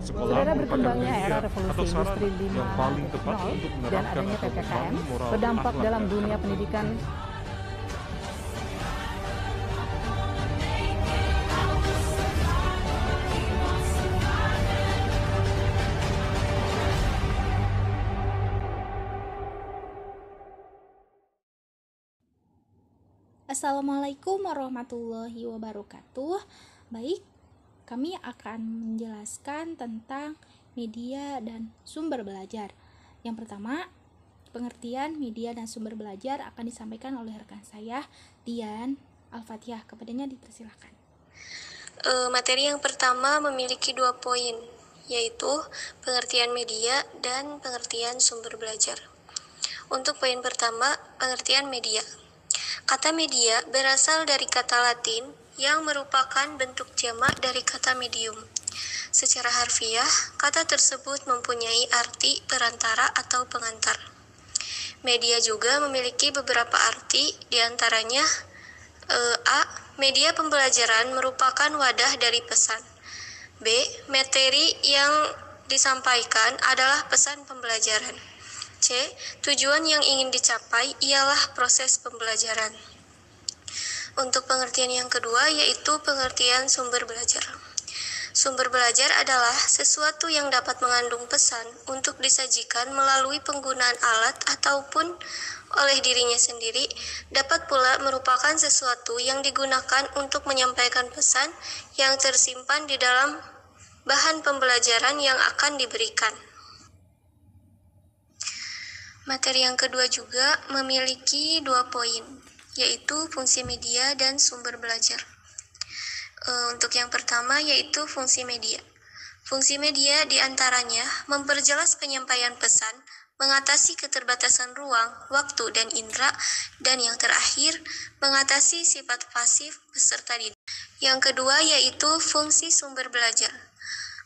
Sekolah Saudara, merupakan berkembangnya media era atau revolusi sarana industri yang paling tepat 5.0 untuk dan menerapkan adanya atau PPKM membangun moral, berdampak akhlak, dalam dan dunia karakter pendidikan. Assalamualaikum warahmatullahi wabarakatuh. Baik, kami akan menjelaskan tentang media dan sumber belajar. Yang pertama, pengertian media dan sumber belajar akan disampaikan oleh rekan saya, Dian Al-Fatihah. Kepadanya dipersilakan. Materi yang pertama memiliki 2 poin, yaitu pengertian media dan pengertian sumber belajar. Untuk poin pertama, pengertian media. Kata media berasal dari kata Latin yang merupakan bentuk jamak dari kata medium. Secara harfiah, kata tersebut mempunyai arti perantara atau pengantar. Media juga memiliki beberapa arti, diantaranya A. Media pembelajaran merupakan wadah dari pesan. B. Materi yang disampaikan adalah pesan pembelajaran. C. Tujuan yang ingin dicapai ialah proses pembelajaran. Untuk pengertian yang kedua, yaitu pengertian sumber belajar. Sumber belajar adalah sesuatu yang dapat mengandung pesan untuk disajikan melalui penggunaan alat ataupun oleh dirinya sendiri, dapat pula merupakan sesuatu yang digunakan untuk menyampaikan pesan yang tersimpan di dalam bahan pembelajaran yang akan diberikan. Materi yang kedua juga memiliki 2 poin, yaitu fungsi media dan sumber belajar. Untuk yang pertama yaitu fungsi media. Fungsi media diantaranya memperjelas penyampaian pesan, mengatasi keterbatasan ruang, waktu, dan indera, dan yang terakhir, mengatasi sifat pasif peserta didik. Yang kedua yaitu fungsi sumber belajar.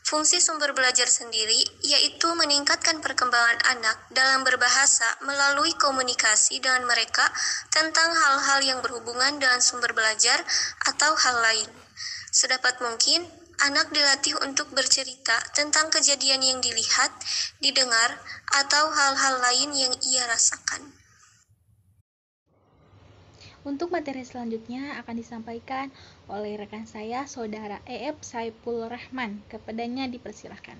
Fungsi sumber belajar sendiri yaitu meningkatkan perkembangan anak dalam berbahasa melalui komunikasi dengan mereka tentang hal-hal yang berhubungan dengan sumber belajar atau hal lain. Sedapat mungkin, anak dilatih untuk bercerita tentang kejadian yang dilihat, didengar, atau hal-hal lain yang ia rasakan. Untuk materi selanjutnya akan disampaikan oleh rekan saya, Saudara E.F. Saiful Rahman. Kepadanya dipersilakan.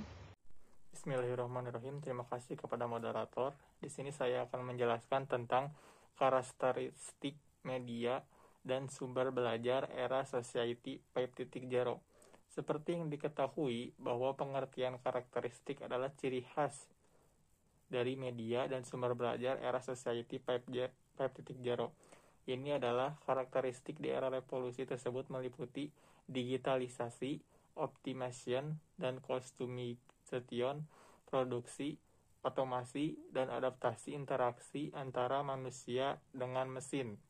Bismillahirrahmanirrahim. Terima kasih kepada moderator. Di sini saya akan menjelaskan tentang karakteristik media dan sumber belajar era Society 5.0. Seperti yang diketahui bahwa pengertian karakteristik adalah ciri khas dari media dan sumber belajar era Society 5.0. Ini adalah karakteristik di era revolusi tersebut meliputi digitalisasi, optimization, dan customization, produksi, otomasi, dan adaptasi interaksi antara manusia dengan mesin.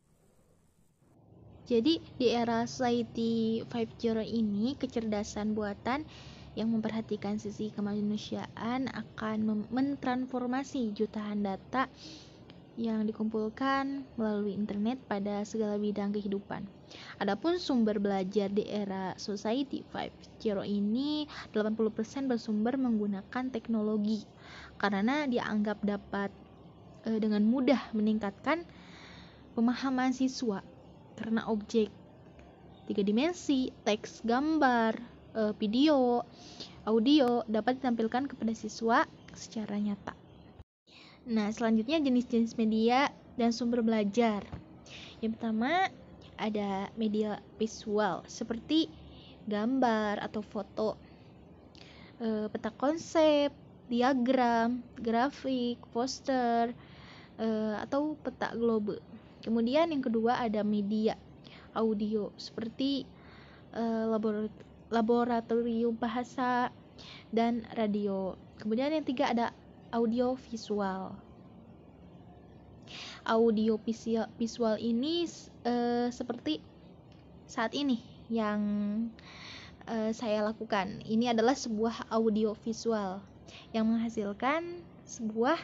Jadi di era Society 5.0 ini, kecerdasan buatan yang memperhatikan sisi kemanusiaan akan mentransformasi jutaan data yang dikumpulkan melalui internet pada segala bidang kehidupan. Adapun sumber belajar di era Society 5.0 ini 80% bersumber menggunakan teknologi karena dianggap dapat dengan mudah meningkatkan pemahaman siswa karena objek 3 dimensi, teks, gambar, video, audio dapat ditampilkan kepada siswa secara nyata. Nah, selanjutnya jenis-jenis media dan sumber belajar. Yang pertama ada media visual seperti gambar atau foto, peta konsep, diagram, grafik, poster, atau peta globe. Kemudian yang kedua ada media audio seperti laboratorium bahasa dan radio. Kemudian yang tiga ada audio visual. Audio visual ini seperti saat ini yang saya lakukan. Ini adalah sebuah audio visual yang menghasilkan sebuah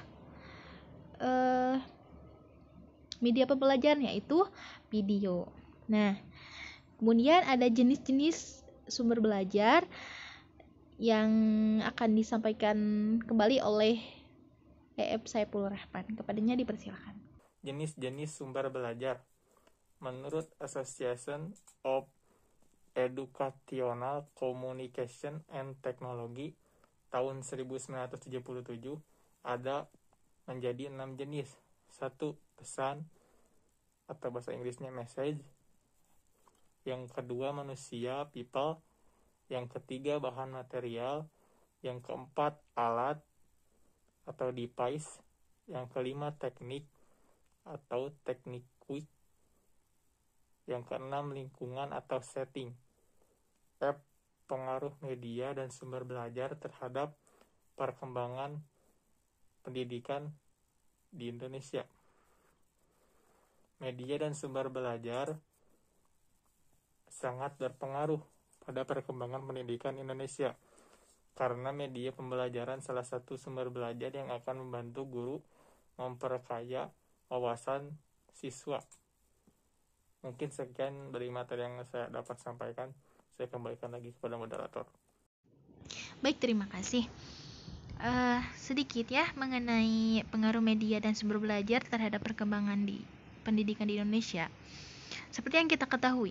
media pembelajaran, yaitu video. Nah, kemudian ada jenis-jenis sumber belajar yang akan disampaikan kembali oleh E.F. Saipul Rahman. Kepadanya dipersilakan. Jenis-jenis sumber belajar. Menurut Association of Educational Communication and Technology tahun 1977 ada menjadi 6 jenis. 1. Pesan atau bahasa Inggrisnya message. Yang kedua manusia, people. Yang ketiga bahan material. Yang keempat alat atau device. Yang kelima teknik atau teknik. Yang keenam lingkungan atau setting. F. Pengaruh media dan sumber belajar terhadap perkembangan pendidikan di Indonesia. Media dan sumber belajar sangat berpengaruh pada perkembangan pendidikan Indonesia, karena media pembelajaran salah satu sumber belajar yang akan membantu guru memperkaya wawasan siswa. Mungkin sekian dari materi yang saya dapat sampaikan. Saya kembalikan lagi kepada moderator. Baik, terima kasih. Sedikit ya mengenai pengaruh media dan sumber belajar terhadap perkembangan di pendidikan di Indonesia. Seperti yang kita ketahui,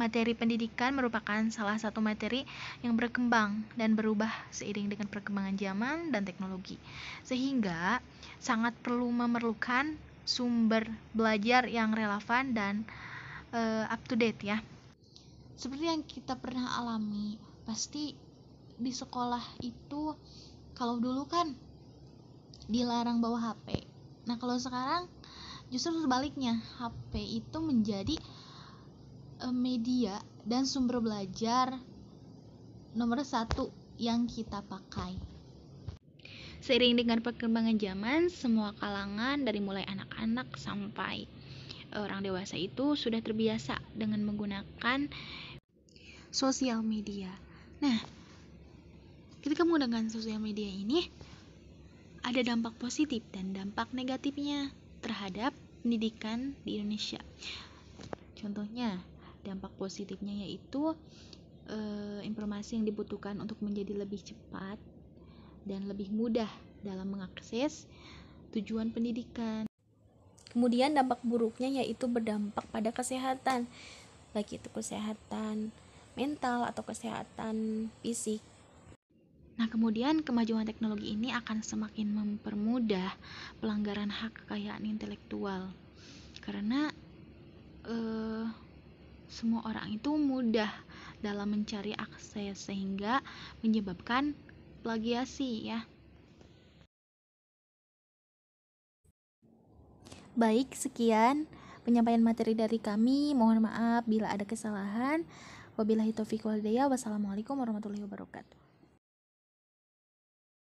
materi pendidikan merupakan salah satu materi yang berkembang dan berubah seiring dengan perkembangan zaman dan teknologi, sehingga sangat perlu memerlukan sumber belajar yang relevan dan up to date ya. Seperti yang kita pernah alami, pasti di sekolah itu kalau dulu kan dilarang bawa HP. Nah, kalau sekarang justru sebaliknya, HP itu menjadi media dan sumber belajar nomor 1 yang kita pakai. Seiring dengan perkembangan zaman, semua kalangan dari mulai anak-anak sampai orang dewasa itu sudah terbiasa dengan menggunakan sosial media. Nah, ketika menggunakan sosial media ini ada dampak positif dan dampak negatifnya terhadap pendidikan di Indonesia. Contohnya, dampak positifnya yaitu informasi yang dibutuhkan untuk menjadi lebih cepat dan lebih mudah dalam mengakses tujuan pendidikan. Kemudian dampak buruknya yaitu berdampak pada kesehatan, baik itu kesehatan mental atau kesehatan fisik. Nah, kemudian kemajuan teknologi ini akan semakin mempermudah pelanggaran hak kekayaan intelektual, karena semua orang itu mudah dalam mencari akses sehingga menyebabkan plagiasi ya. Baik, sekian penyampaian materi dari kami. Mohon maaf bila ada kesalahan. Wabillahi taufiq wal hidayah. Wassalamualaikum warahmatullahi wabarakatuh.